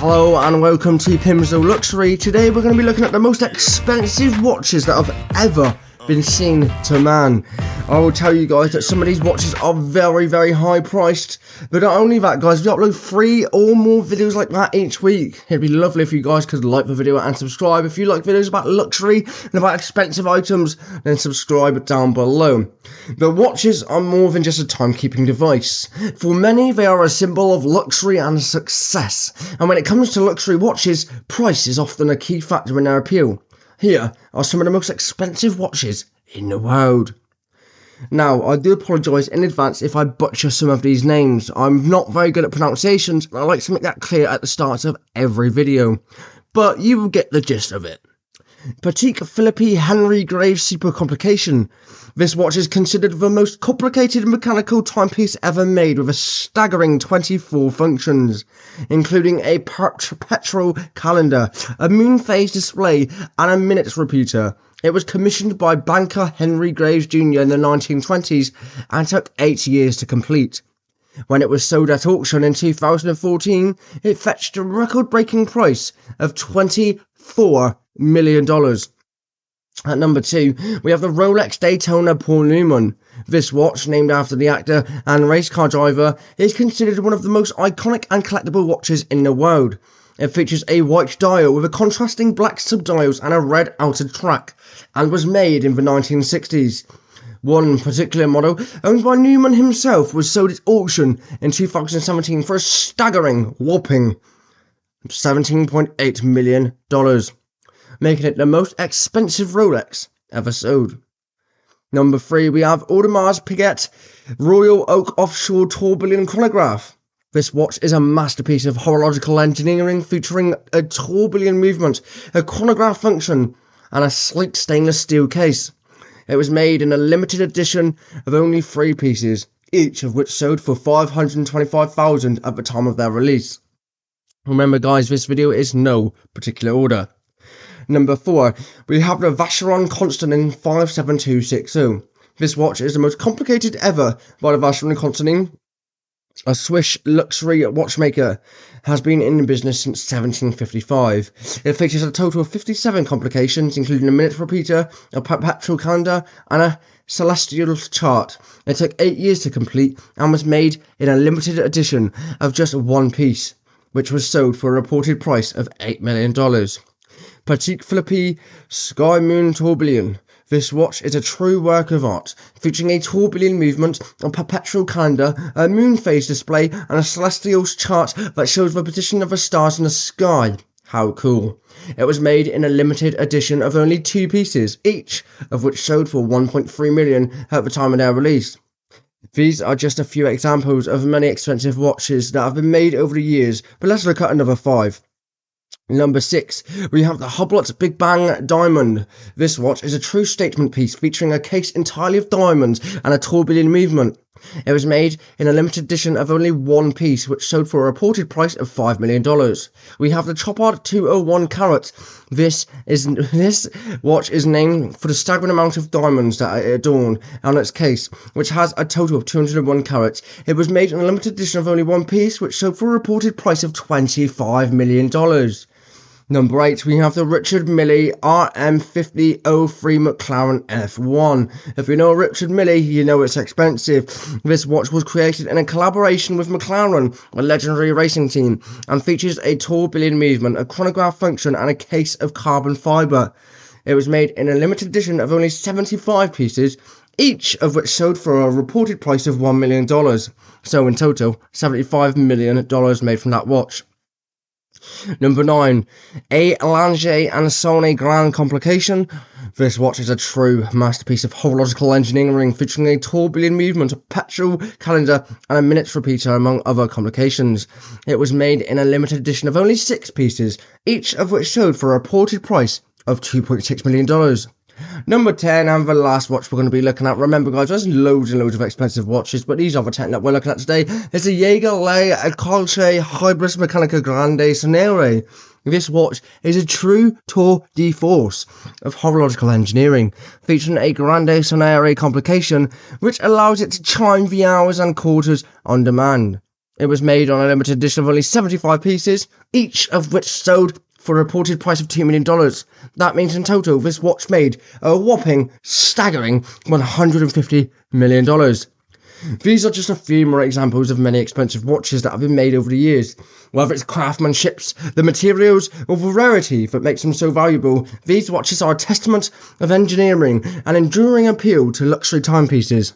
Hello and welcome to PimZo Luxury. Today we're going to be looking at the most expensive watches that have ever been seen to man. I will tell you guys that some of these watches are very high priced, but not only that guys, we upload 3 or more videos like that each week. It'd be lovely if you guys could like the video and subscribe. If you like videos about luxury and about expensive items, then subscribe down below. But watches are more than just a timekeeping device. For many, they are a symbol of luxury and success, and when it comes to luxury watches, price is often a key factor in their appeal. Here are some of the most expensive watches in the world. Now, I do apologise in advance if I butcher some of these names. I'm not very good at pronunciations, and I like to make that clear at the start of every video. But you will get the gist of it. Patek Philippe Henry Graves Super Complication. This watch is considered the most complicated mechanical timepiece ever made, with a staggering 24 functions, including a perpetual calendar, a moon phase display, and a minutes repeater. It was commissioned by banker Henry Graves Jr. in the 1920s and took 8 years to complete. When it was sold at auction in 2014, it fetched a record-breaking price of $24 million. At number 2, we have the Rolex Daytona Paul Newman. This watch, named after the actor and race car driver, is considered one of the most iconic and collectible watches in the world. It features a white dial with a contrasting black subdials and a red outer track, and was made in the 1960s. One particular model, owned by Newman himself, was sold at auction in 2017 for a staggering, whopping $17.8 million, making it the most expensive Rolex ever sold. Number 3, we have Audemars Piguet Royal Oak Offshore Tourbillon Chronograph. This watch is a masterpiece of horological engineering, featuring a tourbillon movement, a chronograph function, and a sleek stainless steel case. It was made in a limited edition of only 3 pieces, each of which sold for $525,000 at the time of their release. Remember guys, this video is no particular order. Number 4, we have the Vacheron Constantin 57260. This watch is the most complicated ever by the Vacheron Constantin. A Swiss luxury watchmaker, has been in business since 1755. It features a total of 57 complications, including a minute repeater, a perpetual calendar, and a celestial chart. It took 8 years to complete and was made in a limited edition of just 1 piece, which was sold for a reported price of $8 million. Patek Philippe Sky Moon Tourbillon. This watch is a true work of art, featuring a tourbillon movement, a perpetual calendar, a moon phase display, and a celestial chart that shows the position of the stars in the sky. How cool. It was made in a limited edition of only 2 pieces, each of which sold for $1.3 million at the time of their release. These are just a few examples of many expensive watches that have been made over the years, but let's look at another 5. Number 6, we have the Hublot Big Bang Diamond. This watch is a true statement piece, featuring a case entirely of diamonds and a tourbillon movement. It was made in a limited edition of only 1 piece, which sold for a reported price of $5 million. We have the Chopard 201 Carat. This watch is named for the staggering amount of diamonds that it adorn on its case, which has a total of 201 carats. It was made in a limited edition of only 1 piece, which sold for a reported price of $25 million. Number 8, we have the Richard Mille RM5003 McLaren F1. If you know Richard Mille, you know it's expensive. This watch was created in a collaboration with McLaren, a legendary racing team, and features a tourbillon movement, a chronograph function, and a case of carbon fibre. It was made in a limited edition of only 75 pieces, each of which sold for a reported price of $1 million. So in total, $75 million made from that watch. Number 9, a Lange and Saulnier Grand Complication. This watch is a true masterpiece of horological engineering, featuring a tourbillon movement, a perpetual calendar, and a minutes repeater, among other complications. It was made in a limited edition of only 6 pieces, each of which sold for a reported price of $2.6 million. Number 10, and the last watch we're going to be looking at. Remember guys, there's loads and loads of expensive watches, but these are the 10 that we're looking at today. It's a Jaeger-LeCoultre Hybris Mechanica Grande Sonere. This watch is a true tour de force of horological engineering, featuring a Grande Sonere complication which allows it to chime the hours and quarters on demand. It was made on a limited edition of only 75 pieces, each of which sold for a reported price of $2 million. That means in total, this watch made a whopping, staggering $150 million. These are just a few more examples of many expensive watches that have been made over the years. Whether it's craftsmanship, the materials, or the rarity that makes them so valuable, these watches are a testament of engineering and enduring appeal to luxury timepieces.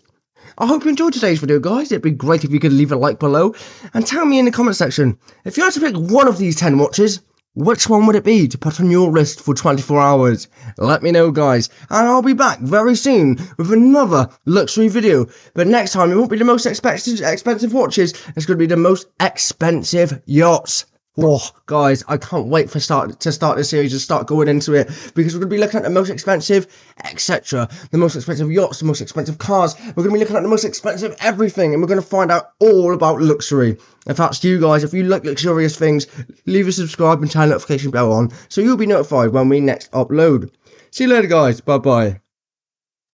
I hope you enjoyed today's video, guys. It'd be great if you could leave a like below and tell me in the comment section, if you had to pick one of these 10 watches, which one would it be to put on your list for 24 hours? Let me know, guys, and I'll be back very soon with another luxury video. But next time, it won't be the most expensive watches, it's going to be the most expensive yachts. Oh, guys, I can't wait to start this series and start going into it, because we're going to be looking at the most expensive, etc. The most expensive yachts, the most expensive cars. We're going to be looking at the most expensive everything, and we're going to find out all about luxury. If that's you guys, if you like luxurious things, leave a subscribe and turn the notification bell on so you'll be notified when we next upload. See you later, guys. Bye-bye.